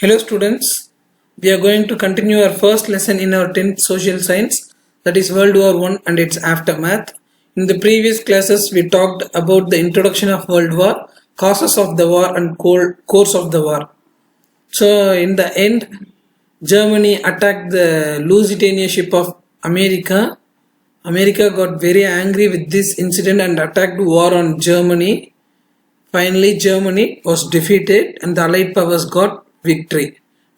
Hello students, we are going to continue our first lesson in our 10th social science, that is World War I and its aftermath. In the previous classes we talked about the introduction of World War, causes of the war and course of the war. So in the end, Germany attacked the Lusitania ship of America. America got very angry with this incident and attacked war on Germany. Finally, Germany was defeated and the Allied powers got victory.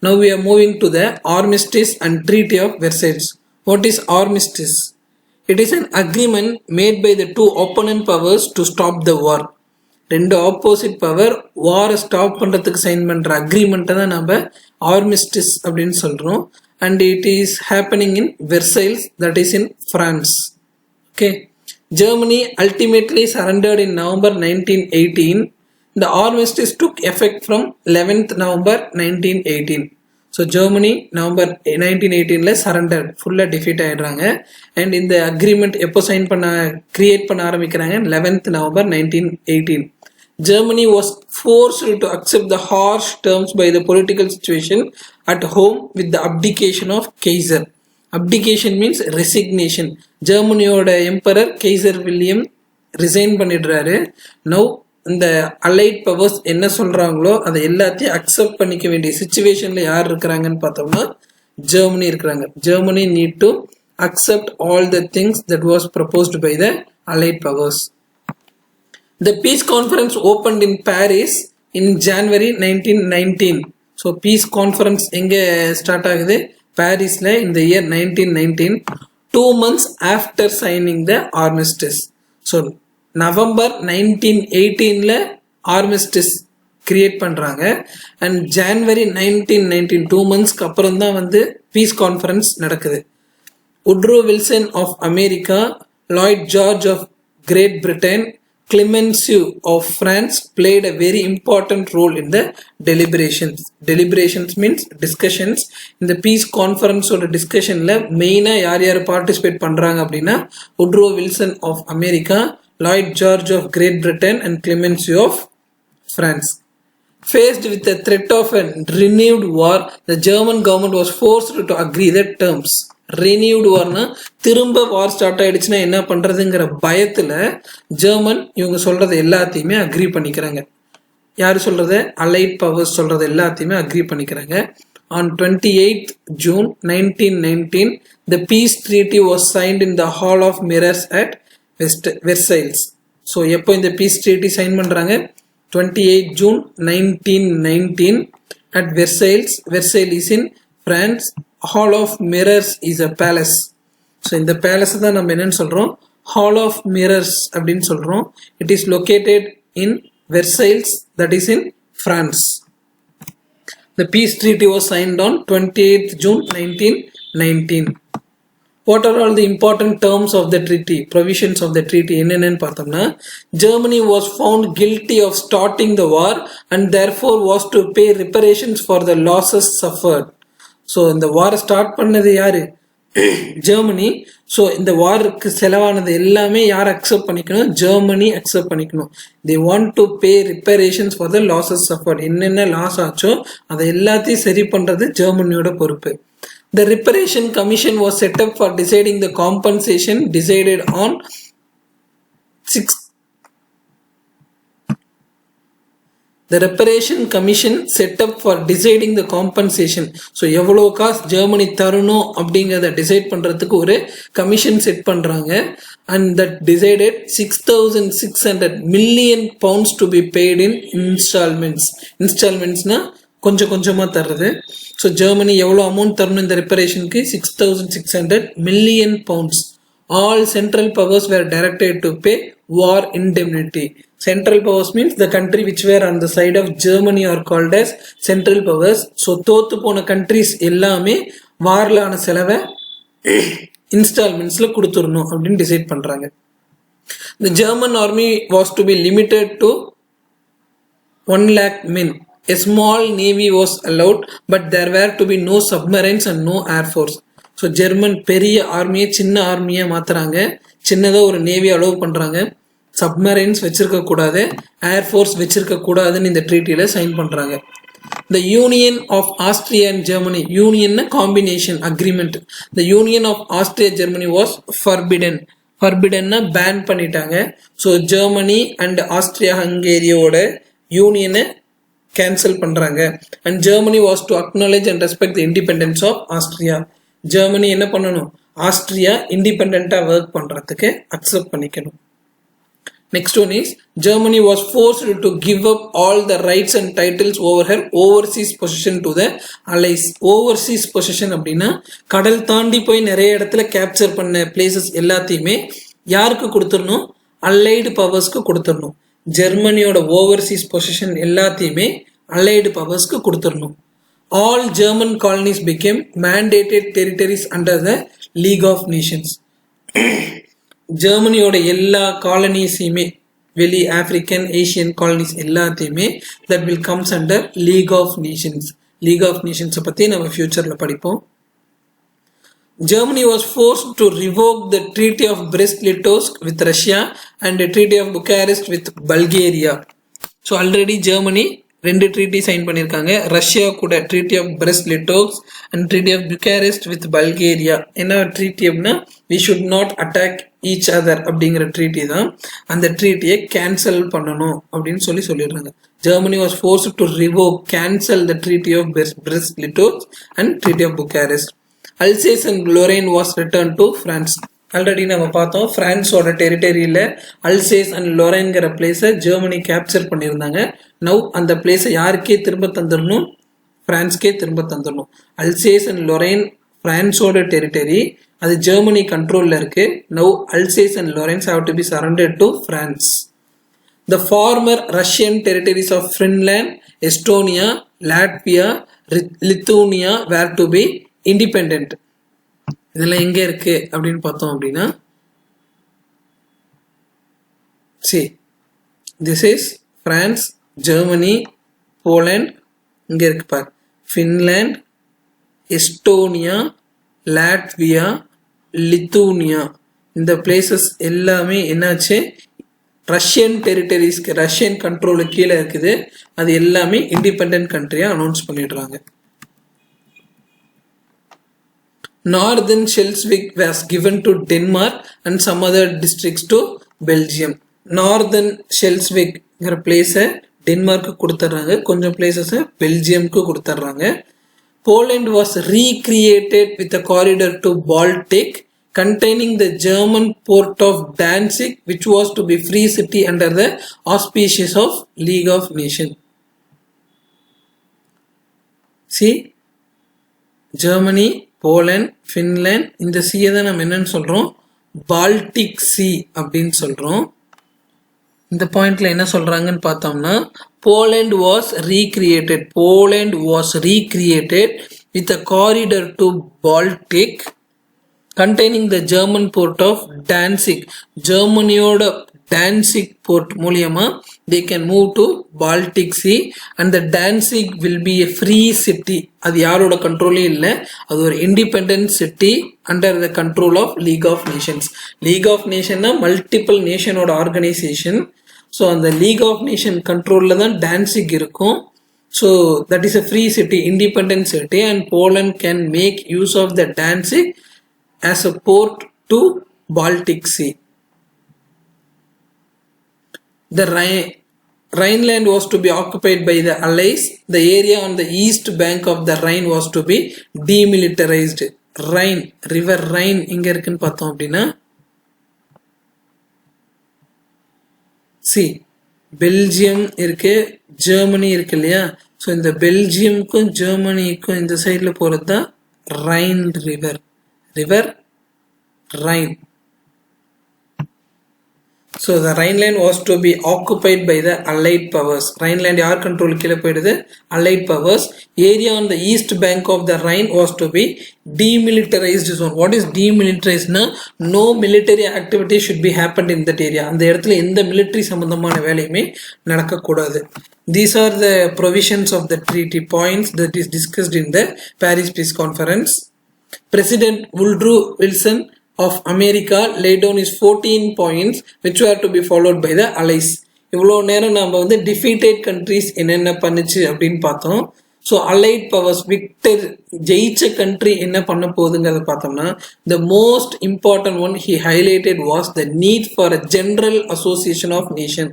Now we are moving to the Armistice and Treaty of Versailles. What is Armistice? It is an agreement made by the two opponent powers to stop the war. ரெண்டு opposite power வாரை stop பண்ணுறதுக்கு sign பண்ணுற அக்ரிமெண்ட்டை தான் நம்ம ஆர்மிஸ்டிஸ் அப்படின்னு சொல்கிறோம். And it is happening in Versailles, that is in France. Okay, Germany ultimately surrendered in November 1918. The armistice took effect from 11th November 1918. So Germany November 1918ல surrendered, full defeat ஆயிடுறாங்க. And இந்த agreement எப்போ sign create பண்ண ஆரம்பிக்கிறாங்க 11th November 1918. Germany was forced to accept the harsh terms by the political situation at home with the abdication of Kaiser. Abdication means resignation. ஜெர்மனியோட emperor Kaiser William resign பண்ணிடுறாரு. Now இந்த allied powers என்ன சொல்றாங்களோ அதை எல்லாத்தையும் accept பண்ணிக்க வேண்டிய சிச்சுவேஷன்ல யார் இருக்கிறாங்கன்னு பார்த்தோம்னா ஜெர்மனி இருக்கிறாங்க. Germany need to accept all the things that was proposed by the allied powers. The peace conference opened in Paris in January 1919. So peace conference எங்க ஸ்டார்ட் ஆகுது? பாரிஸ்ல in the year 1919, 2 months after signing the armistice. So November 1918ல armistice create பண்றாங்க and January 1919, 2 monthsக்கு அப்புறம் தான் வந்து peace conference நடக்குது. Woodrow Wilson of America, Lloyd George of Great Britain, Clemenceau of France played a very important role in the deliberations. Deliberations means discussions. In the peace conference or discussion la main யார் participate பண்றாங்க அப்படின்னா Woodrow Wilson of America, Lloyd George of Great Britain and Clemenceau of France. Faced with the threat of a renewed war, the German government was forced to agree the terms. renewed warna திரும்ப வார் start ஆயிடுச்சுன்னா என்ன பண்றதுங்கிற பயத்துல German இவங்க சொல்றது எல்லாத்தையுமே agri பண்ணிக்கிறாங்க. யாரு சொல்றது? அலைட் பவர்ஸ் சொல்றது எல்லாத்தையுமே அக்ரி பண்ணிக்கிறாங்க. On 28th June 1919, the peace treaty was signed in the Hall of Mirrors at Versailles. So எப்போ இந்த peace treaty sign பண்றாங்க? 28th June 1919 at Versailles. Versailles is in France. Hall of Mirrors is a palace. So இந்த palace தான் நம்ம என்னன்னு சொல்றோம்? Hall of Mirrors அப்படின்னு சொல்றோம். It is located in Versailles, that is in France. The peace treaty was signed on 28th June 1919. What are all the important terms of the treaty? Provisions of the treaty என்னன்னு பார்த்தோம்னா, Germany was found guilty of starting the war and therefore was to pay reparations for the losses suffered. So இந்த வாரை start பண்ணது யாரு? Germany. So இந்த வாருக்கு செலவானது எல்லாமே யார் accept பண்ணிக்கணும்? ஜெர்மனி அக்செப்ட் பண்ணிக்கணும். They want to pay reparations for the losses suffered. என்னென்ன லாஸ் ஆச்சோ அதை எல்லாத்தையும் சரி பண்றது ஜெர்மனியோட பொறுப்பு. The reparation commission was set up for deciding the compensation decided on 6. The reparation commission set up for deciding the compensation. So எவ்வளோ காசு Germany தரணும் அப்படிங்கிறத டிசைட் பண்றதுக்கு ஒரு கமிஷன் செட் பண்றாங்க. And that decided 6,600 million pounds to be paid in installments. Installmentsனா கொஞ்சம் கொஞ்சமா தர்றது. ஸோ ஜெர்மனி எவ்வளோ அமௌண்ட் தரணும் இந்த ரிப்பரேஷனுக்கு? 6,600 million pounds. All central powers were directed to pay war indemnity. Central powers means the country which were on the side of Germany are called as central powers. So தோத்து போன countries எல்லாமே வார்ல ஆன செலவை இன்ஸ்டால்மெண்ட்ஸ்ல கொடுத்துடணும் அப்படின்னு decide பண்றாங்க. The German army was to be limited to 1 lakh men. A small navy was allowed, but there were to be no submarines and no air force. So German பெரிய ஆர்மியை சின்ன ஆர்மியை மாத்துறாங்க. சின்னதாக ஒரு நேவி அலோவ் பண்றாங்க. Submarines வச்சிருக்க கூடாது, air force வச்சிருக்க கூடாதுன்னு இந்த ட்ரீட்டில சைன் பண்றாங்க. The Union of Austria and Germany, union combination agreement. The Union of Austria Germany was forbidden. Forbidden ban பண்ணிட்டாங்க. So Germany and Austria Hungary ஓட union cancel பண்றாங்க. And Germany was to acknowledge and respect the independence of Austria. Germany என்ன பண்ணணும்? Austria independent work பண்றதுக்கு accept பண்ணிக்கணும். Next one is Germany was forced to give up all the rights and titles over her overseas possession to the allies. Overseas possession அப்படின்னா கடல் தாண்டி போய் நிறைய இடத்துல கேப்சர் பண்ண பிளேசஸ் எல்லாத்தையுமே யாருக்கு கொடுத்துடணும்? அலைடு பவர்ஸ்க்கு கொடுத்துடணும். ஜெர்மனியோட ஓவர்சீஸ் பொசிஷன் எல்லாத்தையுமே அலைடு பவர்ஸ்க்கு கொடுத்துடணும். All German colonies became mandated territories under the League of Nations. ஜெர்மனியோட எல்லா காலனிஸையுமே வெளி ஆப்பிரிக்கன் ஏசியன் காலனிஸ் எல்லாத்தையுமே that will comes under League of Nations. League of Nations பற்றி நம்ம ஃபியூச்சரில் படிப்போம். Germany was forced to revoke the Treaty of Brest-Litovsk with Russia and the Treaty of Bucharest with Bulgaria. So already Germany ரெண்டு treaty sign பண்ணியிருக்காங்க. Russia கூட treaty of Brest Litovsk and treaty of Bucharest with Bulgaria. என்ன treaty அப்படின்னா we should not attack each other அப்படிங்கிற treaty தான். அந்த ட்ரீட்டியை cancel பண்ணணும் அப்படின்னு சொல்லிடுறாங்க. Germany was force to revoke cancel the treaty of Brest Litovsk and treaty of Bucharest. Alsace and Lorraine was return to France. Already நம்ம பார்த்தோம் பிரான்ஸோட டெரிட்டரியில் Alsace and லொரைன்கிற பிளேஸை ஜெர்மனி கேப்சர் பண்ணியிருந்தாங்க. நவ் அந்த பிளேஸை யாருக்கே திரும்ப தந்துடணும்? பிரான்ஸ்கே திரும்ப தந்துடணும். அல்சேஸ் அண்ட் லொரைன் பிரான்ஸோட டெரிட்டரி, அது ஜெர்மனி கண்ட்ரோலில் இருக்கு. Now Alsace and Lorraines have to be surrendered to France. The former Russian territories of Finland, Estonia, Latvia, Lithuania were to be independent. இதெல்லாம் எங்கே இருக்கு அப்படின்னு பார்த்தோம் அப்படின்னா, see, this is France, Germany, Poland, இங்கே இருக்கு பார், ஃபின்லாண்ட், எஸ்டோனியா, லாட்வியா, லித்தூனியா. இந்த places எல்லாமே என்னாச்சு? ரஷ்யன் டெரிட்டரிஸ்க்கு ரஷ்யன் கண்ட்ரோலுக்கு கீழே இருக்குது. அது எல்லாமே இண்டிபெண்டன்ட் கண்ட்ரியாக அனௌன்ஸ் பண்ணிடுறாங்க. Northern Schleswig was given to Denmark and some other districts to Belgium. Northern Schleswig பிளேஸை டென்மார்க்கு கொடுத்துட்றாங்க, கொஞ்சம் பிளேசஸை பெல்ஜியம்க்கு கொடுத்துட்றாங்க. Poland was recreated with a corridor to Baltic containing the German port of Danzig, which was to be free city under the auspices of League of Nations. See, Germany, Poland, Finland, இந்த சீயை தான் நம்ம என்னன்னு சொல்கிறோம்? Baltic C அப்படின்னு சொல்கிறோம். இந்த பாயிண்ட்ல என்ன சொல்கிறாங்கன்னு பார்த்தோம்னா, Poland was recreated with a corridor to Baltic containing the German port of Danzig. ஜெர்மனியோட டான்சிக் போர்ட் மூலியமா they can move to Baltic Sea and the Danzig will be a free city. அது யாரோட கண்ட்ரோலே இல்லை, அது ஒரு independent city under the control of League of Nations. League of நேஷன்னா multiple நேஷனோட ஆர்கனைசேஷன். ஸோ அந்த லீக் ஆஃப் நேஷன் கண்ட்ரோலில் தான் டான்சிக் இருக்கும். So that is a free city, independent city, and Poland can make use of the Danzig as a port to Baltic Sea. The Rhineland was to be occupied by the Allies. The area on the east bank of the Rhine was to be demilitarized. Rhine, river Rhine எங்க இருக்குன்னு பார்த்தோம் அப்படின்னா, see, Belgium இருக்கு, Germany இருக்கு இல்லையா? So இந்த பெல்ஜியம்க்கும் ஜெர்மனிக்கும் இந்த சைடில் போகிறது தான் Rhine river Rhine. So the Rhineland was to be occupied by the Allied powers. Rhineland யார் கண்ட்ரோல் கீழே போயிடுது? Allied powers. Area on the east bank of the Rhine was to be demilitarized zone. What is demilitarized? No military activity should be happened in that area. அந்த இடத்துல எந்த military சம்பந்தமான வேலையுமே நடக்கக்கூடாது. These are the provisions of the treaty points that is discussed in the Paris Peace Conference. President Woodrow Wilson of America laid down his 14 points which were to be followed by the allies. இவ்வளோ நேரம் நம்ம defeated countries என்னென்ன பண்ணுச்சு அப்படின்னு பார்த்தோம். So allied powers victor ஜெயிச்ச country என்ன பண்ண போகுதுங்கிறத பார்த்தோம்னா the most important one he highlighted was the need for a general association of nation.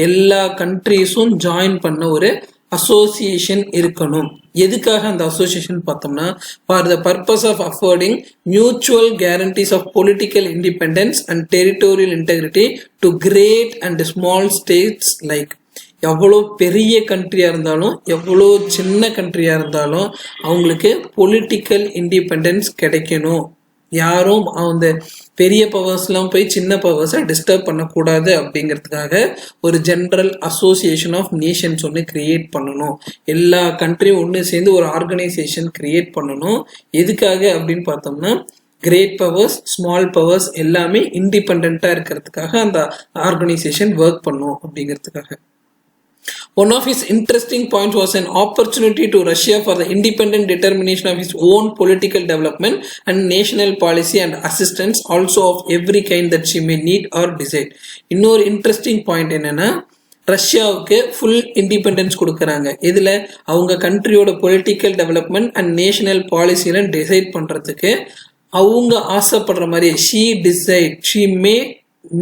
எல்லா கண்ட்ரீஸும் ஜாயின் பண்ண ஒரு அசோசியேஷன் இருக்கணும். எதுக்காக அந்த அசோசியேஷன் பார்த்தோம்னா for the purpose of affording mutual guarantees of political independence and territorial integrity to great and small states like. எவ்வளோ பெரிய கண்ட்ரியாக இருந்தாலும் எவ்வளோ சின்ன கண்ட்ரியாக இருந்தாலும் அவங்களுக்கு பொலிட்டிக்கல் இண்டிபெண்டன்ஸ் கிடைக்கணும். யாரும் அந்த பெரிய பவர்ஸ்லாம் போய் சின்ன பவர்ஸை டிஸ்டர்ப் பண்ணக்கூடாது அப்படிங்கிறதுக்காக ஒரு ஜென்ரல் அசோசியேஷன் ஆஃப் நேஷன்ஸ் ஒன்று கிரியேட் பண்ணணும். எல்லா கண்ட்ரியும் ஒன்று சேர்ந்து ஒரு ஆர்கனைசேஷன் கிரியேட் பண்ணணும். எதுக்காக அப்படின்னு பார்த்தோம்னா கிரேட் பவர்ஸ் ஸ்மால் பவர்ஸ் எல்லாமே இண்டிபெண்ட்டாக இருக்கிறதுக்காக அந்த ஆர்கனைசேஷன் ஒர்க் பண்ணும் அப்படிங்கிறதுக்காக. One of his interesting points was an opportunity to Russia for the independent determination of its own political development and national policy and assistance also of every kind that she may need or desire. இன்னொரு interesting point என்னன்னா ரஷ்யாவுக்கு full independence கொடுக்குறாங்க. இதில் அவங்க கண்ட்ரியோட political development and national பாலிசியெல்லாம் decide பண்ணுறதுக்கு அவங்க ஆசைப்படுற மாதிரி she may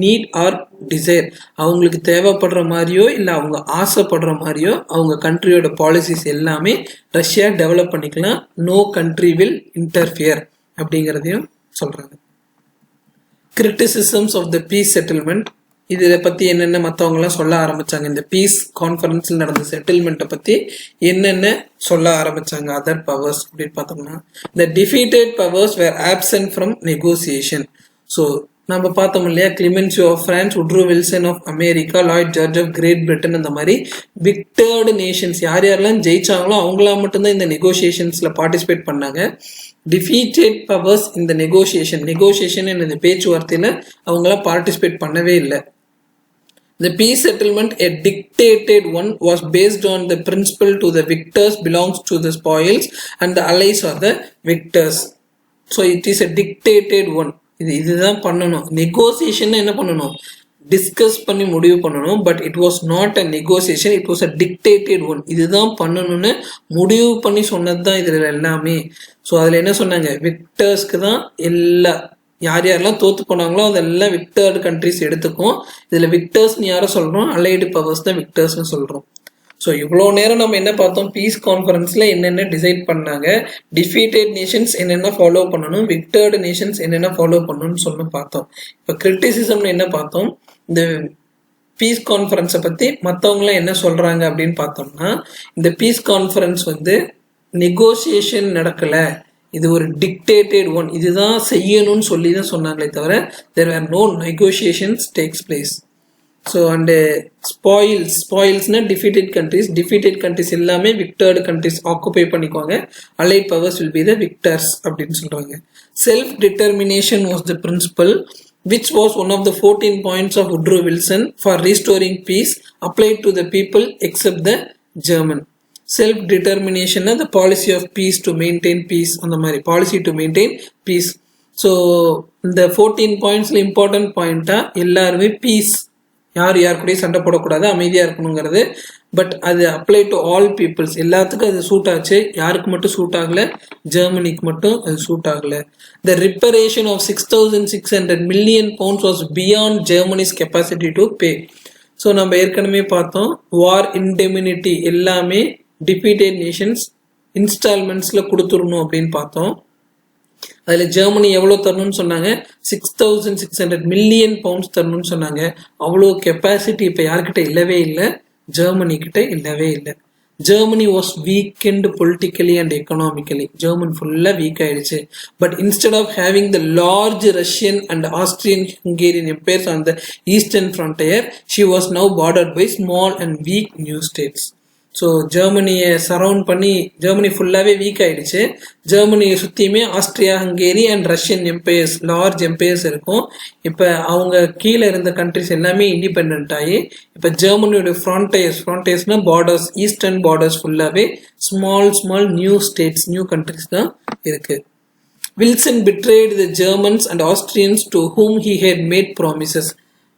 need or desire அவங்களுக்கு தேவைப்படுற மாதிரியோ இல்லை அவங்க ஆசைப்படுற மாதிரியோ அவங்க கண்ட்ரியோட பாலிசிஸ் எல்லாமே ரஷ்யா டெவலப் பண்ணிக்கலாம். நோ கண்ட்ரி வில் இன்டர்ஃபியர் அப்படிங்கிறதையும் சொல்றாங்க. Criticisms of the peace settlement, இதை பற்றி என்னென்ன மற்றவங்கலாம் சொல்ல ஆரம்பிச்சாங்க. இந்த பீஸ் கான்ஃபரன்ஸில் நடந்த செட்டில்மெண்ட்டை பற்றி என்னென்ன சொல்ல ஆரம்பிச்சாங்க அதர் பவர்ஸ் அப்படின்னு பார்த்தோம்னா the defeated powers were absent from negotiation. So நம்ம பார்த்தோம் இல்லையா, Clemenceau of France, Woodrow Wilson of America, Lloyd George of Great Britain, அந்த மாதிரி விக்டர்டு நேஷன்ஸ் யார் யாரெல்லாம் ஜெயிச்சாங்களோ அவங்களாம் மட்டும்தான் இந்த நெகோசியேஷன்ஸ்ல பார்ட்டிசிபேட் பண்ணாங்க. டிஃபீட்டட் பவர்ஸ் இந்த நெகோசியேஷன் இந்த பேச்சுவார்த்தையில அவங்களாம் பார்ட்டிசிபேட் பண்ணவே இல்லை. The peace settlement, a dictated one, was based on the principle to the victors belongs to the spoils and the allies are the victors. So it is a dictated one. இதுதான் பண்ணணும். Negotiation என்ன பண்ணணும், discuss பண்ணி முடிவு பண்ணணும். But it was not a negotiation, it was a dictated one. இதுதான் பண்ணணும்னு முடிவு பண்ணி சொன்னது தான் இதுல எல்லாமே. ஸோ அதுல என்ன சொன்னாங்க, விக்டர்ஸ்க்கு தான் எல்லா யார் யாரெல்லாம் தோத்து போனாங்களோ அதெல்லாம் விக்டர்டு கண்ட்ரிஸ் எடுத்துக்கும். இதுல விக்டர்ஸ்னு யாரை சொல்றோம், அலைடு பவர்ஸ் தான் விக்டர்ஸ்னு சொல்றோம். ஸோ இவ்வளோ நேரம் நம்ம என்ன பார்த்தோம், பீஸ் கான்ஃபரன்ஸில் என்னென்ன டிசைட் பண்ணாங்க, டிஃபீட்டட் நேஷன்ஸ் என்னென்ன ஃபாலோ பண்ணணும், விக்டர்டு நேஷன்ஸ் என்னென்ன ஃபாலோ பண்ணணும்னு சொல்லி பார்த்தோம். இப்போ கிரிட்டிசிசம்னு என்ன பார்த்தோம், இந்த பீஸ் கான்ஃபரன்ஸை பற்றி மற்றவங்களாம் என்ன சொல்கிறாங்க அப்படின்னு பார்த்தோம்னா இந்த பீஸ் கான்ஃபரன்ஸ் நெகோசியேஷன் நடக்கலை, இது ஒரு டிக்டேட்டட் ஒன், இதுதான் செய்யணும்னு சொல்லி தான் சொன்னாங்களே தவிர there were no negotiations takes place. So and ஸ்பாயில்ஸ்னா டிஃபீட்டட் கண்ட்ரிஸ் எல்லாமே விக்டர்டு கண்ட்ரிஸ் ஆக்குபை பண்ணிக்குவாங்க. Allied powers will be the victors அப்படின்னு சொல்றாங்க. Self determination was the principal which was one of the 14 points of Woodrow Wilson for restoring peace applied to the people except the German. Self determination the policy of peace to maintain peace, அந்த மாதிரி policy to maintain peace. So இந்த 14 pointsல important point எல்லாருமே piece, யார் கூடயும் சண்டை போடக்கூடாது, அமைதியாக இருக்கணுங்கிறது. பட் அது அப்ளை டு ஆல் பீப்புள்ஸ், எல்லாத்துக்கும் அது சூட் ஆச்சு. யாருக்கு மட்டும் சூட் ஆகலை, ஜெர்மனிக்கு மட்டும் அது சூட் ஆகலை. The reparation of 6,600 million pounds was beyond Germany's capacity to pay. So நம்ம ஏற்கனவே பார்த்தோம், வார் இன்டெமினிட்டி எல்லாமே டிஃபீட்டட் நேஷன்ஸ் இன்ஸ்டால்மெண்ட்ஸில் கொடுத்துடணும் அப்படின்னு பார்த்தோம். அதில் ஜெர்மனி எவ்வளோ தரணும்னு சொன்னாங்க, 6,600 million pounds தரணும்னு சொன்னாங்க. அவ்வளோ கெப்பாசிட்டி இப்போ யார்கிட்ட இல்லவே இல்லை, ஜெர்மனி கிட்ட இல்லவே இல்லை. Germany was weakened politically and economically. German ஃபுல்லாக வீக் ஆயிடுச்சு. But instead of having the large Russian and Austrian Hungarian empires on the eastern frontier, she was now bordered by small and weak new states. So ஜெர்மனியை surround பண்ணி Germany ஃபுல்லாகவே weak ஆயிடுச்சு. ஜெர்மனியை சுற்றியுமே Austria, Hungary and Russian empires, large empires இருக்கும். இப்போ அவங்க கீழே இருந்த கண்ட்ரிஸ் எல்லாமே இண்டிபெண்ட் ஆகி இப்போ ஜெர்மனியோட ஃப்ரான்டையர்ஸ்னா பார்டர்ஸ், ஈஸ்டர்ன் பார்டர்ஸ் ஃபுல்லாகவே small new states, new countries தான் இருக்கு. Wilson betrayed the Germans and Austrians to whom he had made promises.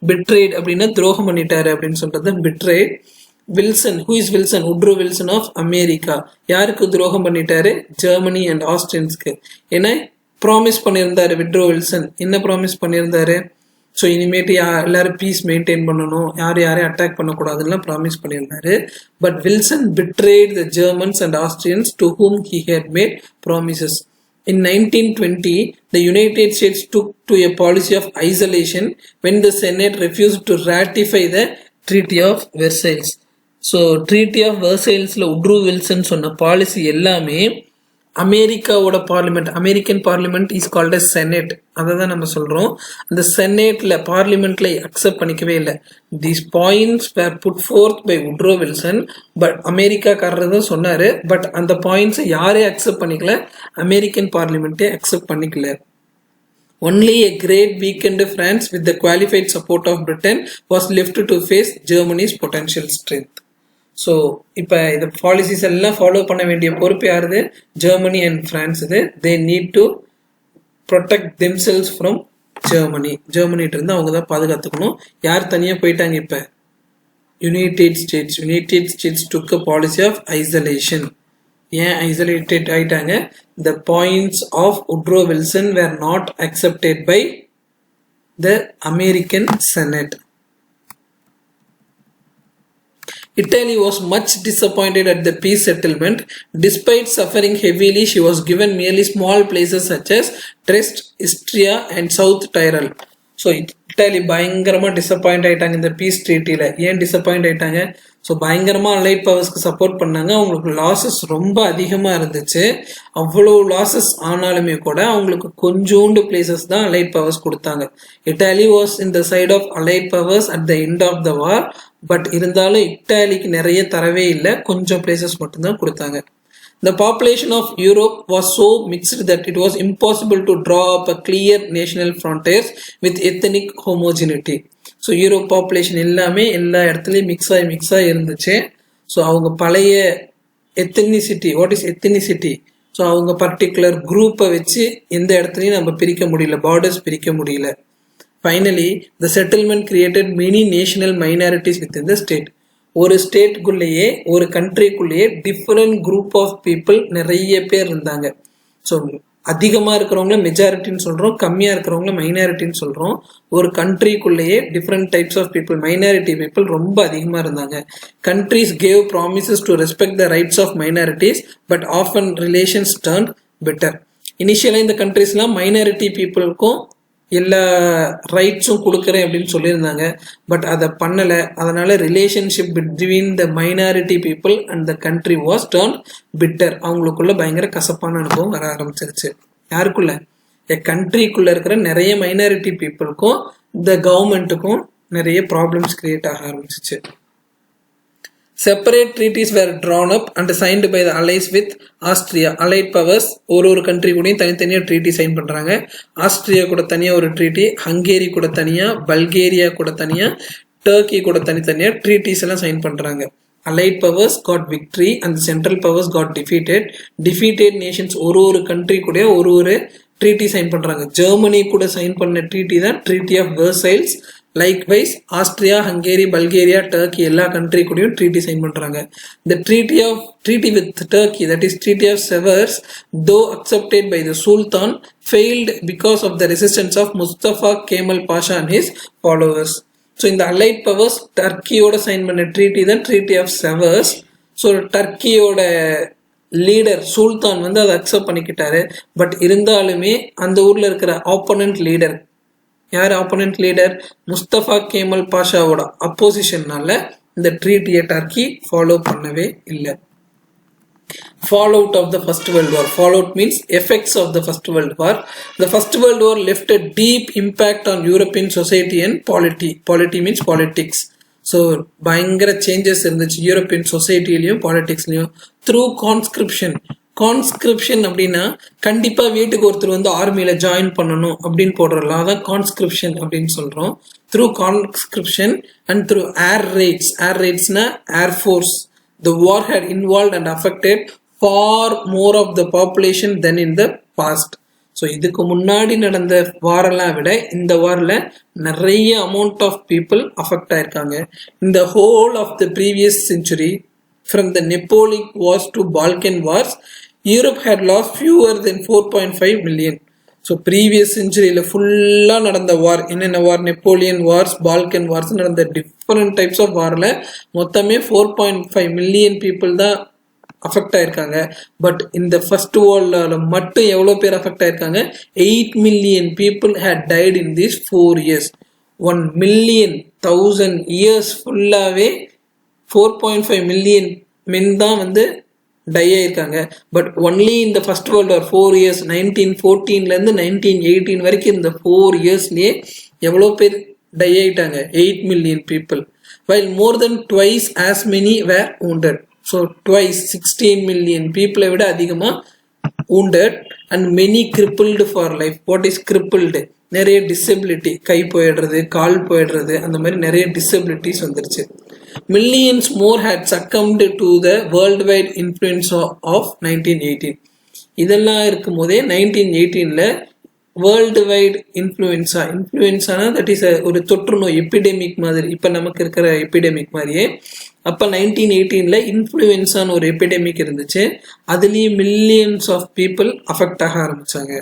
Betrayed அப்படின்னா துரோகம் பண்ணிட்டாரு அப்படின்னு சொல்றது betrayed. Wilson, who is Wilson? Woodrow Wilson of America. யாருக்கு துரோகம் பண்ணிட்டாரு? ஜெர்மனி அண்ட் ஆஸ்ட்ரியன்ஸ்க்கு. ஏன்னா ப்ராமிஸ் பண்ணியிருந்தாரு விட்ரோ வில்சன். என்ன ப்ராமிஸ் பண்ணியிருந்தாரு? ஸோ இனிமேட்டு எல்லாரும் பீஸ் மெயின்டைன் பண்ணணும், யாரையும் அட்டாக் பண்ணக்கூடாதுலாம் ப்ராமிஸ் பண்ணியிருந்தாரு. But Wilson betrayed the Germans and Austrians to whom he had made promises. In 1920, the United States took to a policy of isolation when the Senate refused to ratify the Treaty of Versailles. So treaty of வெர்சைல்ஸில் Woodrow Wilson சொன்ன policy எல்லாமே அமெரிக்காவோட parliament, American parliament is called a Senate, அதை தான் நம்ம சொல்கிறோம். அந்த செனேட்டில் பார்லிமெண்ட்டில் அக்செப்ட் பண்ணிக்கவே இல்லை. These points were put forth by Woodrow Wilson. But அமெரிக்காக்காரர் தான் சொன்னார். பட் அந்த பாயிண்ட்ஸை யாரே அக்செப்ட் பண்ணிக்கல, அமெரிக்கன் பார்லிமெண்ட்டே அக்செப்ட் பண்ணிக்கல. Only a great weakened France with the qualified support of Britain was left to face Germany's potential strength. So இப்போ இந்த பாலிசிஸ் எல்லாம் ஃபாலோ பண்ண வேண்டிய பொறுப்பு யாருது? Germany and France. இது they need to protect themselves from Germany. ஜெர்மனிட்டு இருந்து அவங்க தான் பாதுகாத்துக்கணும். யார் தனியாக போயிட்டாங்க? இப்போ United States took a policy of isolation. ஏன் ஐசோலேட்டட் ஆயிட்டாங்க? The points of Woodrow Wilson were not accepted by the American Senate. Italy was much disappointed at the peace settlement. Despite suffering heavily, she was given merely small places such as Trieste, Istria and South Tyrol. So Italy பயங்கரமாக disappoint ஆகிட்டாங்க இந்த piece ட்ரீட்டியில். ஏன் disappoint ஆகிட்டாங்க? So பயங்கரமாக allied பவர்ஸ்க்கு support பண்ணாங்க. அவங்களுக்கு losses ரொம்ப அதிகமாக இருந்துச்சு. அவ்வளோ லாஸஸ் ஆனாலுமே கூட அவங்களுக்கு கொஞ்சோண்டு பிளேசஸ் தான் அலைட் பவர்ஸ் கொடுத்தாங்க. Italy was in the side of allied powers at the end of the war. But இருந்தாலும் இட்டாலிக்கு நிறைய தரவே இல்லை, கொஞ்சம் பிளேசஸ் மட்டும்தான் கொடுத்தாங்க. The population of Europe was so mixed that it was impossible to draw up a clear national frontiers with ethnic homogeneity. So Europe population எல்லாமே எல்லா இடத்துலையும் மிக்ஸ் ஆகி இருந்துச்சு. ஸோ அவங்க பழைய ethnicity, what is ethnicity? So அவங்க particular குரூப்பை வச்சு எந்த இடத்துலையும் நம்ம பிரிக்க முடியல, பார்டர்ஸ் பிரிக்க முடியல. Finally the settlement created many national minorities with in the state. ஒரு ஸ்டேட்டுக்குள்ளேயே, ஒரு கண்ட்ரிக்குள்ளேயே டிஃப்ரெண்ட் குரூப் ஆஃப் பீப்புள் நிறைய பேர் இருந்தாங்க. ஸோ அதிகமாக இருக்கிறவங்கள மெஜாரிட்டின்னு சொல்கிறோம், கம்மியாக இருக்கிறவங்கள மைனாரிட்டின்னு சொல்கிறோம். ஒரு கண்ட்ரிக்குள்ளேயே different types of people, minority people ரொம்ப அதிகமாக இருந்தாங்க. Countries gave promises to respect the rights of minorities but often relations turn better. இனிஷியலாக இந்த கண்ட்ரிஸ்லாம் மைனாரிட்டி பீப்புளுக்கும் எல்லா ரைட்ஸும் கொடுக்குறேன் அப்படின்னு சொல்லியிருந்தாங்க. பட் அதை பண்ணலை. அதனால relationship between the minority people and the country was turn bitter. அவங்களுக்குள்ள பயங்கர கசப்பான அனுபவம் வர ஆரம்பிச்சிருச்சு. யாருக்குள்ள? கண்ட்ரிக்குள்ள இருக்கிற நிறைய மைனாரிட்டி பீப்புளுக்கும் இந்த கவர்மெண்ட்டுக்கும் நிறைய ப்ராப்ளம்ஸ் கிரியேட் ஆக ஆரம்பிச்சிச்சு. Separate treaties were drawn up and signed by the allies with Austria. Allied powers ஒரு கண்ட்ரி கூடயும் தனித்தனியாக ட்ரீட்டி சைன் பண்ணுறாங்க. ஆஸ்திரியா கூட தனியாக ஒரு ட்ரீட்டி, ஹங்கேரி கூட தனியாக, பல்கேரியா கூட தனியாக, டர்க்கி கூட தனித்தனியாக ட்ரீட்டிஸ் எல்லாம் சைன் பண்ணுறாங்க. Allied powers got victory and the central powers got defeated. Defeated nations ஒரு கண்ட்ரி கூட ஒரு ட்ரீட்டி சைன் பண்ணுறாங்க. ஜெர்மனி கூட சைன் பண்ண ட்ரீட்டி தான் treaty of Versailles. Likewise Austria, Hungary, Bulgaria, Turkey எல்லா கண்ட்ரி கூடயும் ட்ரீட்டி சைன் பண்றாங்க. The treaty with Turkey, that is Treaty of Sevres, though accepted by the Sultan, failed because of the resistance of Mustafa Kemal Pasha and his followers. So இந்த allied powers டர்க்கியோட sign பண்ண treaty தான் treaty of servers. So டர்க்கியோட leader சுல்தான் வந்து அதை accept பண்ணிக்கிட்டாரு. But இருந்தாலுமே அந்த ஊர்ல இருக்கிற opponent leader, யார் ஆப்போனன்ட் லீடர்? முஸ்தபா கேமல் பாஷாவோட அப்போசிஷன்னால இந்த ட்ரீட்டியை டர்க்கி ஃபாலோ பண்ணவே இல்லை. Fallout of the First World War. Fallout means effects of the First World War. The First World War left a deep impact on European society and polity. Polity means politics. So பயங்கர changes இருந்துச்சு European சொசைட்டிலையும் பாலிட்டிக்ஸ்லையும். Through கான்ஸ்கிரிப்ஷன். கான்ஸ்கிரிப்ஷன் அப்படின்னா கண்டிப்பா வீட்டுக்கு ஒருத்தர் வந்து ஆர்மியில join பண்ணணும் அப்படின்னு போடுறலாம், அதான் கான்ஸ்கிரிப்ஷன் அப்படின்னு சொல்றோம். Through conscription and through air raids. Air ரைட்ஸ்னா air force. The war had involved and affected far more of the population than in the past. So இதுக்கு முன்னாடி நடந்த வாரெல்லாம் விட இந்த வாரில் நிறைய அமௌண்ட் ஆஃப் பீப்புள் அஃபெக்ட் ஆயிருக்காங்க. இந்த whole of the previous century from the Napoleonic wars to Balkan wars Europe had lost fewer than 4.5 million. So previous செஞ்சுரியில் ஃபுல்லாக நடந்த வார், என்னென்ன war, Napoleon wars, Balkan wars, நடந்த டிஃப்ரெண்ட் டைப்ஸ் ஆஃப் வாரில் மொத்தமே 4.5 million people தான் affect ஆயிருக்காங்க. But இந்த ஃபர்ஸ்ட் வேர்ல்டில் மட்டும் எவ்வளோ பேர் அஃபெக்ட் ஆயிருக்காங்க? 8 million people had died in these 4 years. 1 million 1000 years ஃபுல்லாகவே 4.5 மில்லியன் மென் தான் வந்து டை ஆயிருக்காங்க. பட் ஒன்லி இந்த ஃபர்ஸ்ட் வேர்ல்டு வார் 4 years 1914லேருந்து 1918 வரைக்கும் இந்த 4 yearsலேயே எவ்வளோ பேர் டை ஆயிட்டாங்க? 8 million people. while more than twice as many were wounded. So twice 16 million பீப்புளை விட அதிகமாக wounded and many crippled for life. what is crippled? நிறைய டிசபிலிட்டி, கை போயிடுறது, கால் போயிடுறது, அந்த மாதிரி நிறைய டிசபிலிட்டிஸ் வந்துருச்சு. Millions more had succumbed to the world wide influence of 1918. இதெல்லாம் இருக்கும் போதே 1918ல் வேர்ல்டு வைட் இன்ஃப்ளூயன்ஸானா தட் இஸ் ஒரு தொற்று நோய், எபிடெமிக் மாதிரி, இப்போ நமக்கு இருக்கிற எபிடெமிக் மாதிரியே அப்போ 1918ல் இன்ஃப்ளூயன்ஸான ஒரு எபிடெமிக் இருந்துச்சு. அதுலேயே மில்லியன்ஸ் ஆஃப் பீப்புள் அஃபெக்ட் ஆக ஆரம்பித்தாங்க.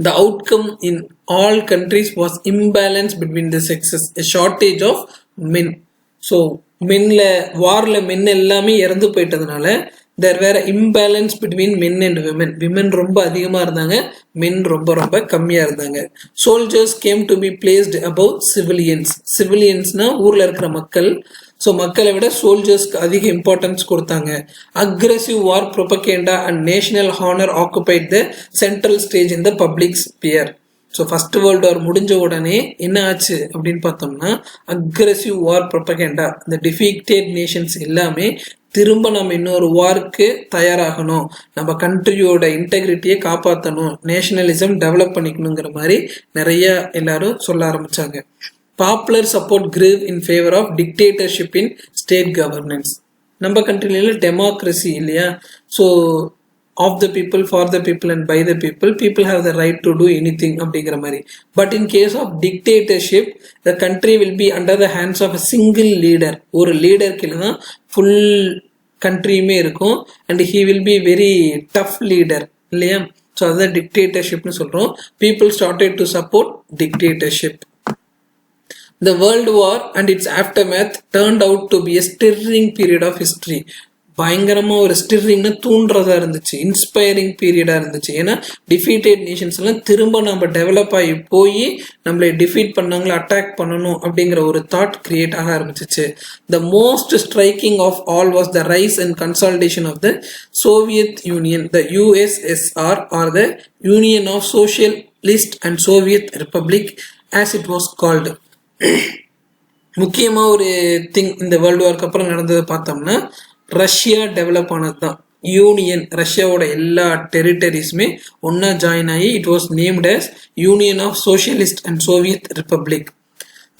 The outcome in all countries was imbalance between the sexes, a shortage of men. So வார்ல மென் எல்லாமே இறந்து போயிட்டதுனால there were imbalance between men and women. women ரொம்ப அதிகமா இருந்தாங்க, men ரொம்ப ரொம்ப கம்மியா இருந்தாங்க. soldiers came to be placed above civilians. civiliansனா ஊர்ல இருக்கிற மக்கள். ஸோ மக்களை விட சோல்ஜர்ஸ்க்கு அதிக இம்பார்ட்டன்ஸ் கொடுத்தாங்க. Aggressive war propaganda and national honour occupied the central stage in the public sphere. So first world war முடிஞ்ச உடனே என்ன ஆச்சு அப்படின்னு பார்த்தோம்னா, அக்ரெசிவ் வார் ப்ரொபகேண்டா, இந்த டிஃபீக்டட் நேஷன்ஸ் எல்லாமே திரும்ப நம்ம இன்னொரு வார்க்கு தயாராகணும், நம்ம கண்ட்ரியோட இன்டெகிரிட்டியை காப்பாற்றணும், நேஷனலிசம் டெவலப் பண்ணிக்கணுங்கிற மாதிரி நிறைய எல்லாரும் சொல்ல ஆரம்பிச்சாங்க. Popular support grew in favor of dictatorship in state governance. நம்ம கண்ட்ரில டெமோக்ரஸி இல்லையா? So of the people, for the people and by the people, people have the right to do anything அப்படிங்கிற மாதிரி. But in case of dictatorship the country will be under the hands of a single leader. ஒரு leader கீழே தான் full கண்ட்ரியுமே இருக்கும். And he will be very tough leader இல்லையா? So அதுதான் டிக்டேட்டர்ஷிப்னு சொல்கிறோம். People started to support dictatorship. The World War and its aftermath turned out to be a stirring period of history. பயங்கரமா ஒரு ஸ்டிரிங்னா தூண்டுறதா இருந்துச்சு, இன்ஸ்பைரிங் பீரியடா இருந்துச்சு. ஏன்னா டிஃபீட்டட் நேஷன்ஸ் எல்லாம் திரும்ப நம்ம டெவலப் ஆகி போய் நம்மளை டிஃபீட் பண்ணாங்களா, அட்டாக் பண்ணணும் அப்படிங்கிற ஒரு தாட் கிரியேட் ஆக ஆரம்பிச்சிச்சு. The most striking of all was the rise and consolidation of the Soviet Union, the USSR or the union of socialist and Soviet republic as it was called. முக்கியமாக ஒரு thing இந்த world வார்க்கு அப்புறம் நடந்ததை பார்த்தோம்னா, Russia develop ஆனது தான். Union, ரஷ்யாவோட எல்லா டெரிட்டரிஸுமே ஒன்னா ஜாயின் ஆகி it was named as union of socialist and Soviet republic.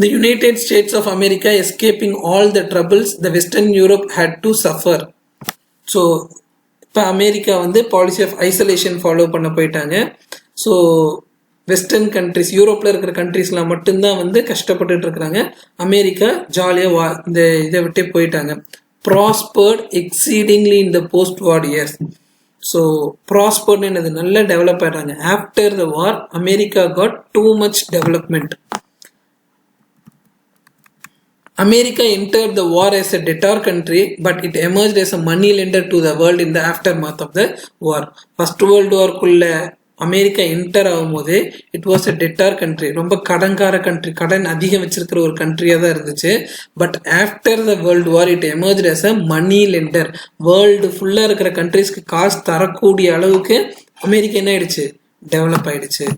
The United States of America escaping all the troubles the western Europe had to suffer. So இப்போ அமெரிக்கா வந்து policy of isolation follow பண்ண போயிட்டாங்க. So western countries, யூரோப்பில் இருக்கிற கண்ட்ரிஸ்லாம் மட்டும்தான் வந்து கஷ்டப்பட்டுட்டு இருக்கிறாங்க. அமெரிக்கா ஜாலியாக இந்த இதை விட்டே போயிட்டாங்க. Prospered exceedingly in the post war years. So ப்ராஸ்பர்ட்னு என்னது, நல்லா டெவலப் ஆயிட்டாங்க. After the war America got too much development. America entered the war as a debtor country, but it emerged as a money lender to the world in the aftermath of the war. First World War குள்ள America enter ஆகும் போது it was a debtor country, ரொம்ப கடன்கார country, கடன் அதிகம் வச்சிருக்கிற ஒரு கண்ட்ரியாக தான் இருந்துச்சு. But after the world war it emerge as a money lender. World ஃபுல்லாக இருக்கிற கண்ட்ரிஸ்க்கு காசு தரக்கூடிய அளவுக்கு அமெரிக்கா என்ன ஆயிடுச்சு, டெவலப் ஆயிடுச்சு.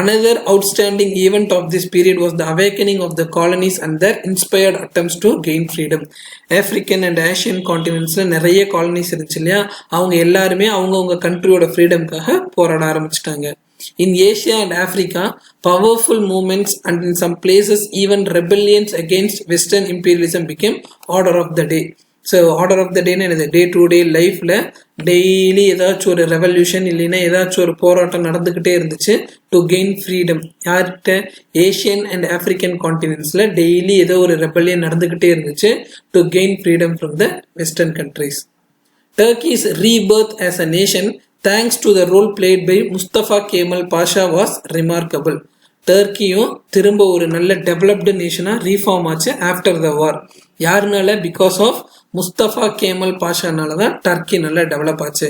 Another outstanding event of this period was the awakening of the colonies and their inspired attempts to gain freedom. African and Asian continentsல நிறைய colonies இருந்துச்சு இல்லையா, அவங்க எல்லாருமே அவங்கவுங்க கண்ட்ரியோட ஃப்ரீடம்காக போராட ஆரம்பிச்சிட்டாங்க. In Asia and Africa, powerful movements and in some places even rebellions against Western imperialism became order of the day. So order of the டேன்னு என்னது டே டு டே லைஃப்பில் டெய்லி ஏதாச்சும் ஒரு ரெவல்யூஷன் இல்லைன்னா ஏதாச்சும் ஒரு போராட்டம் நடந்துக்கிட்டே இருந்துச்சு டு கெயின் ஃப்ரீடம். யார்கிட்ட? ஏஷியன் அண்ட் ஆஃப்ரிக்கன் கான்டினென்ட்ஸில் டெய்லி ஏதோ ஒரு ரெபல்லியன் நடந்துக்கிட்டே இருந்துச்சு to gain freedom from the western countries. Turkey's rebirth as a nation thanks to the role played by Mustafa Kemal Pasha was remarkable. டர்க்கியும் திரும்ப ஒரு நல்ல developed நேஷனாக ரீஃபார்ம் ஆச்சு ஆஃப்டர் த வார். யாருனால? பிகாஸ் ஆஃப் முஸ்தபா கேமல் பாஷானால தான் Turkey நல்லா டெவலப் ஆச்சு.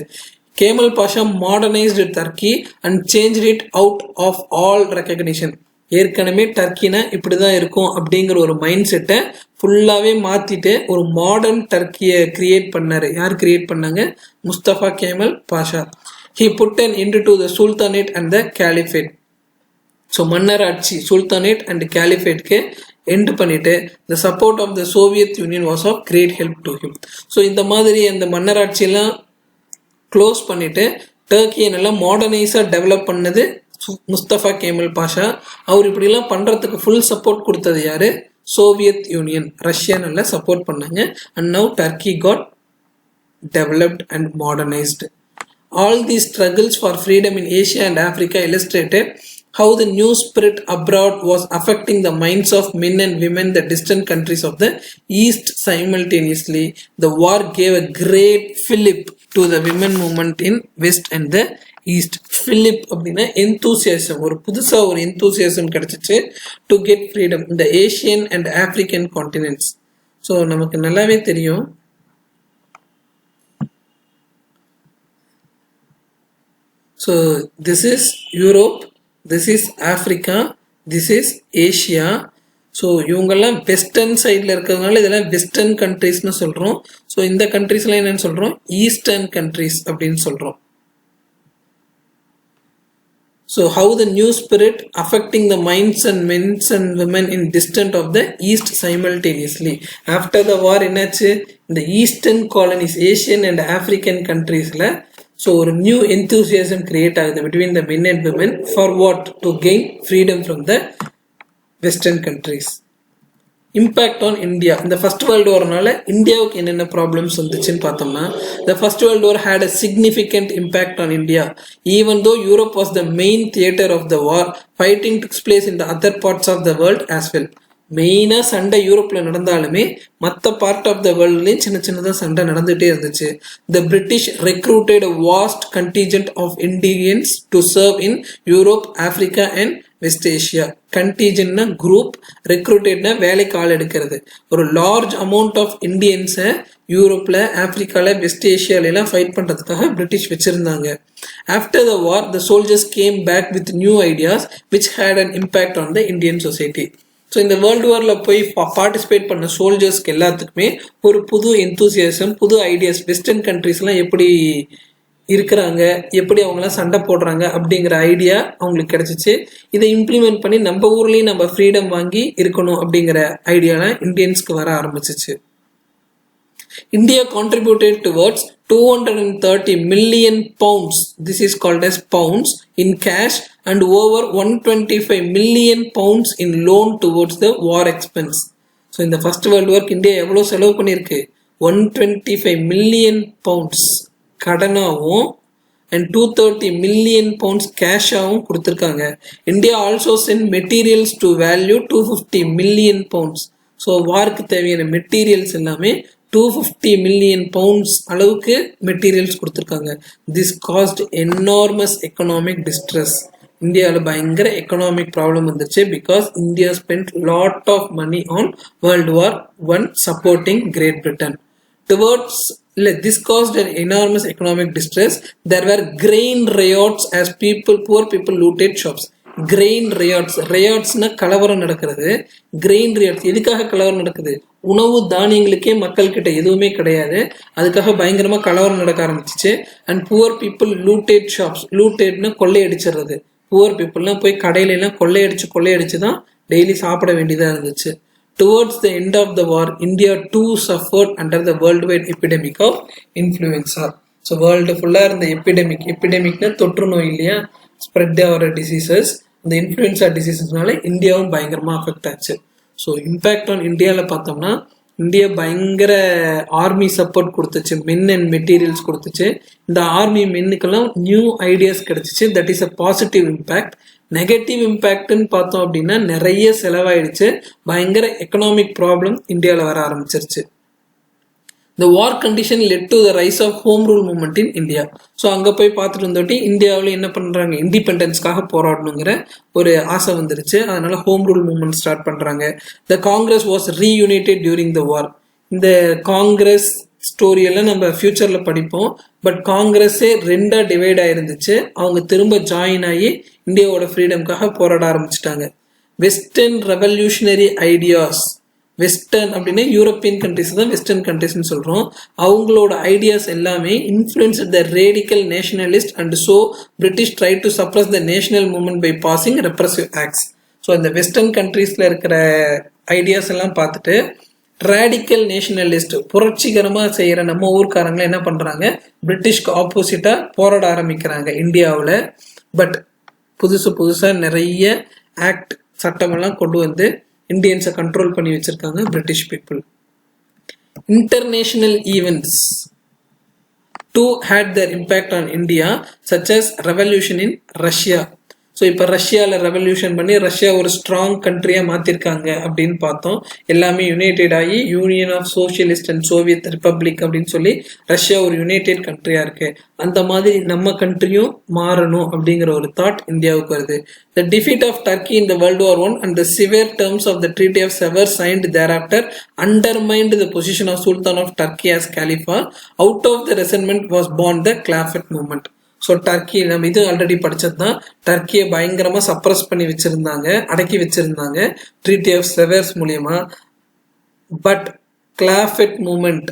Kemal Pasha modernised Turkey and change it out of all recognition. ஏற்கனவே டர்க்கினா இப்படி தான் இருக்கும் அப்படிங்கிற ஒரு மைண்ட் செட்டை ஃபுல்லாகவே மாற்றிட்டு ஒரு மாடர்ன் டர்க்கியை கிரியேட் பண்ணார். யார் கிரியேட் பண்ணாங்க? Mustafa Kemal Pasha. He put an end to the sultanate and the caliphate. So மன்னர் ஆட்சி சுல்தானேட் அண்ட் கேலிஃபேட்க்கு எண்ட் பண்ணிட்டு the support of the Soviet Union was of great help to him. So இந்த மாதிரி அந்த மன்னர் ஆட்சியெல்லாம் close பண்ணிட்டு டர்க்கியை நல்லா மாடர்னைஸாக டெவலப் பண்ணது முஸ்தபா கேமல் பாஷா. அவர் இப்படிலாம் பண்ணுறதுக்கு ஃபுல் சப்போர்ட் கொடுத்தது யாரு? சோவியத் யூனியன், ரஷ்யா நல்லா சப்போர்ட் பண்ணாங்க. And now Turkey got developed and modernised. All these struggles for freedom in Asia and Africa illustrated how the new spirit abroad was affecting the minds of men and women in the distant countries of the East simultaneously. The war gave a great fillip to the women movement in West and the East. Fillip அப்படின்னா enthusiasm, ஒரு புதுசா ஒரு enthusiasm கிடைச்சிச்சு to get freedom in the Asian and African continents. So நமக்கு நல்லாவே தெரியும் So this is Europe, this is Africa, this is Asia. So இவங்கெல்லாம் western சைடில் இருக்கிறதுனால இதெல்லாம் வெஸ்டர்ன் கண்ட்ரீஸ்னு சொல்கிறோம். ஸோ இந்த கண்ட்ரீஸ்லாம் என்னென்னு சொல்கிறோம்? ஈஸ்டர்ன் கண்ட்ரீஸ் அப்படின்னு சொல்கிறோம். So how the new spirit affecting the minds and men and women in distant of the East simultaneously. After the war என்னாச்சு? இந்த eastern colonies Asian and African கண்ட்ரீஸில் ஸோ ஒரு நியூ என்தூசியாசம் கிரியேட் ஆகுது between the men and women for what? To gain freedom from the western countries. Impact on India. இந்த first world வார்னால இந்தியாவுக்கு என்னென்ன problems வந்துச்சுன்னு பார்த்தோம்னா, the first world war had a significant impact on India. Even though Europe was the main theatre of the war, fighting took place in the other parts of the world as well. மெயினாக சண்டை யூரோப்பில் நடந்தாலுமே மற்ற part of the வேர்ல்ட்லேயும் சின்ன சின்னதாக சண்டை நடந்துகிட்டே இருந்துச்சு. The British recruited a vast contingent of Indians to serve in Europe, Africa and West Asia. கண்டிஜென்ட்னா குரூப், ரெக்ரூட்டட்னா வேலைக்கு ஆள் எடுக்கிறது. ஒரு லார்ஜ் அமௌண்ட் ஆஃப் இண்டியன்ஸை யூரோப்பில், ஆஃப்ரிக்காவில், வெஸ்ட் ஏஷியாலெலாம் ஃபைட் பண்ணுறதுக்காக பிரிட்டிஷ் வச்சுருந்தாங்க. After the war the soldiers came back with new ideas which had an impact on the Indian society. So இந்த வேர்ல்டு வாரில் போய் பார்ட்டிசிபேட் பண்ண சோல்ஜர்ஸ்க்கு எல்லாத்துக்குமே ஒரு புது என்தூசியாசம், புது ஐடியாஸ், வெஸ்டர்ன் கண்ட்ரீஸ்லாம் எப்படி இருக்கிறாங்க, எப்படி அவங்களாம் சண்டை போடுறாங்க அப்படிங்கிற ஐடியா அவங்களுக்கு கிடைச்சிச்சு. இதை இம்ப்ளிமெண்ட் பண்ணி நம்ம ஊர்லேயும் நம்ம ஃப்ரீடம் வாங்கி இருக்கணும் அப்படிங்கிற ஐடியாலாம் இந்தியன்ஸ்க்கு வர ஆரம்பிச்சிச்சு. India contributed towards 230 million pounds, this is called as pounds, in cash and over 125 million pounds in loan towards the war expense. So in the first world war India எவ்வளோ செலவு பண்ணியிருக்கு? 125 million pounds கடனாகவும் and 230 million pounds கேஷாகவும் கொடுத்துருக்காங்க. India also sent materials to value 250 million pounds. So வார்க்கு தேவையான materials எல்லாமே 250 million pounds அளவுக்கு materials கொடுத்துருக்காங்க. This cost enormous economic distress. இந்தியாவில் பயங்கர எக்கனாமிக் ப்ராப்ளம் வந்துச்சு because India spend lot of money on world war one supporting Great Britain. Towards this caused an enormous economic distress. There were grain riots as poor people looted shops. Grain ரயாட்ஸ்னா கலவரம் நடக்கிறது. Grain riots எதுக்காக கலவரம் நடக்குது? உணவு தானியங்களுக்கே மக்கள் கிட்ட எதுவுமே கிடையாது, அதுக்காக பயங்கரமா கலவரம் நடக்க ஆரம்பிச்சிச்சு. And poor people looted shops. லூட்டட்னா கொள்ளையடிச்சிடுறது. புவர் பீப்புள்லாம் போய் கடையில எல்லாம் கொள்ளையடிச்சு தான் டெய்லி சாப்பிட வேண்டியதா இருந்துச்சு. Towards the end of the war, India too suffered under the worldwide epidemic of influenza. So world ஃபுல்லாக இருந்த எபிடெமிக்னா தொற்று நோய் இல்லையா, ஸ்ப்ரெட் ஆகிற டிசீசஸ், இந்த இன்ஃப்ளூயன்சா டிசீசஸ்னால இந்தியாவும் பயங்கரமாக அஃபெக்ட் ஆச்சு. ஸோ இம்பேக்ட் ஆன் இந்தியாவில் பார்த்தோம்னா இந்தியா பயங்கர ஆர்மி சப்போர்ட் கொடுத்துச்சு, மென் அண்ட் மெட்டீரியல்ஸ் கொடுத்துச்சு. இந்த ஆர்மி மென்னுக்கெல்லாம் நியூ ஐடியாஸ் கிடைச்சிச்சு. That is a positive impact. Negative இம்பேக்ட்னு பார்த்தோம் அப்படின்னா நிறைய செலவாயிடுச்சு, பயங்கர எக்கனாமிக் ப்ராப்ளம் இந்தியாவில் வர ஆரம்பிச்சிருச்சு. The war condition led to the rise of home rule movement in India. So அங்கே போய் பார்த்துட்டு வந்தோட்டி இந்தியாவில் என்ன பண்ணுறாங்க, இண்டிபெண்டன்ஸ்க்காக போராடணுங்கிற ஒரு ஆசை வந்துருச்சு. அதனால ஹோம் ரூல் மூவ்மெண்ட் ஸ்டார்ட் பண்ணுறாங்க. த காங்கிரஸ் வாஸ் ரீயூனைட்டட் டியூரிங் த வார். இந்த காங்கிரஸ் ஸ்டோரியெல்லாம் நம்ம ஃபியூச்சரில் படிப்போம். பட் காங்கிரஸே ரெண்டாக டிவைட் ஆயிருந்துச்சு. அவங்க திரும்ப ஜாயின் ஆகி இந்தியாவோட ஃப்ரீடம்காக போராட ஆரம்பிச்சிட்டாங்க. வெஸ்டர்ன் ரெவல்யூஷனரி ஐடியாஸ், வெஸ்டர்ன் அப்படின்னா யூரோப்பியன் கண்ட்ரிஸ் தான் வெஸ்டர்ன் கண்ட்ரிஸ்ன்னு சொல்கிறோம். அவங்களோட ஐடியாஸ் எல்லாமே influence the radical nationalist and so British try to suppress the national movement by passing repressive acts. So இந்த வெஸ்டர்ன் கண்ட்ரீஸில் இருக்கிற ஐடியாஸ் எல்லாம் பார்த்துட்டு ரேடிக்கல் நேஷனலிஸ்ட் புரட்சிகரமாக செய்கிற நம்ம ஊர்க்காரங்களை என்ன பண்ணுறாங்க, பிரிட்டிஷ்க்கு ஆப்போசிட்டாக போராட ஆரம்பிக்கிறாங்க இந்தியாவில். பட் புதுசாக நிறைய ஆக்ட் சட்டமெல்லாம் கொண்டு வந்து இந்தியன்ஸை கண்ட்ரோல் பண்ணி வச்சிருக்காங்க British people. International events too had their impact on India, such as revolution in Russia. So இப்போ ரஷ்யாவில் ரெவல்யூஷன் பண்ணி ரஷ்யா ஒரு ஸ்ட்ராங் கண்ட்ரியாக மாற்றிருக்காங்க அப்படின்னு பார்த்தோம். எல்லாமே யுனைடெட் ஆகி union of socialist and Soviet republic அப்படின்னு சொல்லி ரஷ்யா ஒரு யுனைடெட் கண்ட்ரியாக இருக்கு. அந்த மாதிரி நம்ம கண்ட்ரியும் மாறணும் அப்படிங்கிற ஒரு தாட் இந்தியாவுக்கு வருது. The defeat of Turkey in the World War I and the severe terms of the Treaty of Sevres signed thereafter undermined the position of Sultan of Turkey as Caliph. Out of the resentment was born the Khilafat movement. So Turkey நம்ம இது already படிச்சது தான். டர்க்கியை பயங்கரமாக suppress பண்ணி வச்சிருந்தாங்க, அடக்கி வச்சிருந்தாங்க treaty of servers மூலியமா. பட் கிளாஃபெட் மூமெண்ட்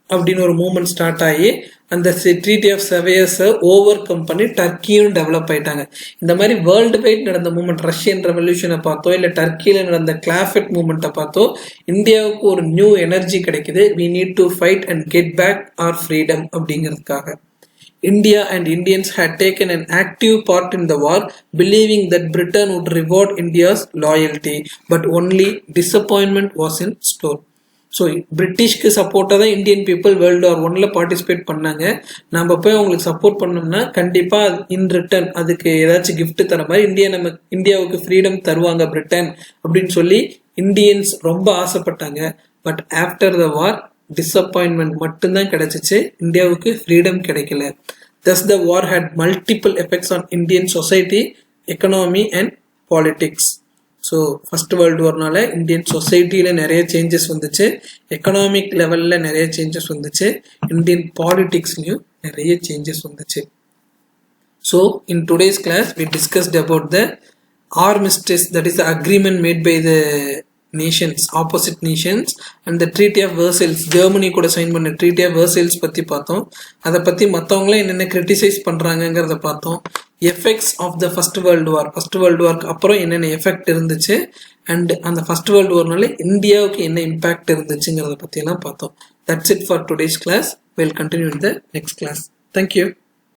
அப்படின்னு ஒரு மூமெண்ட் ஸ்டார்ட் ஆகி அந்த ட்ரீட்டி ஆஃப் செவர்ஸை ஓவர் கம் பண்ணி டர்க்கியும் டெவலப் ஆயிட்டாங்க. இந்த மாதிரி வேர்ல்டு வைட் நடந்த மூமெண்ட், ரஷ்யன் ரெவல்யூஷனை பார்த்தோ இல்லை டர்க்கியில் நடந்த கிளாஃபெட் மூமெண்ட்டை பார்த்தோ இந்தியாவுக்கு ஒரு நியூ எனர்ஜி கிடைக்குது. We need to fight and get back our freedom அப்படிங்கிறதுக்காக. India and Indians had taken an active part in the war, believing that Britain would reward India's loyalty, but only disappointment was in store. So பிரிட்டிஷ்க்கு சப்போர்ட்டாக தான் Indian people world war ஒன்ல participate பண்ணாங்க. நம்ம போய் அவங்களுக்கு support பண்ணோம்னா கண்டிப்பாக இன் ரிட்டர்ன் அதுக்கு ஏதாச்சும் கிஃப்ட் தர மாதிரி இந்தியாவுக்கு ஃப்ரீடம் தருவாங்க பிரிட்டன் அப்படின்னு சொல்லி இந்தியன்ஸ் ரொம்ப ஆசைப்பட்டாங்க. But after the war disappointment மட்டும்தான் கிடைச்சிச்சு, இந்தியாவுக்கு ஃப்ரீடம் கிடைக்கல. Thus the war had multiple effects on Indian society, economy and politics. So first world வார்னால இந்தியன் சொசைட்டியில் நிறைய சேஞ்சஸ் வந்துச்சு, எக்கனாமிக் லெவலில் நிறைய சேஞ்சஸ் வந்துச்சு, இந்தியன் பாலிட்டிக்ஸ்லையும் நிறைய சேஞ்சஸ் வந்துச்சு. So in today's class we discussed about the Armistice, that is the agreement made by the nations, opposite nations, and the Treaty of Versailles, Germany கூட sign பண்ண Treaty of Versailles பற்றி பார்த்தோம். அதை பற்றி மற்றவங்களாம் என்னென்ன கிரிட்டிசைஸ் பண்ணுறாங்கிறத பார்த்தோம். Effects of the first world war, first world வார்க்கு அப்புறம் என்னென்ன எஃபெக்ட் இருந்துச்சு அண்ட் அந்த ஃபர்ஸ்ட் வேர்ல்டு வார்னால இந்தியாவுக்கு என்ன இம்பேக்ட் இருந்துச்சுங்கிறத பற்றியெல்லாம் பார்த்தோம். That's it for today's class. Will continue in the next class. Thank you.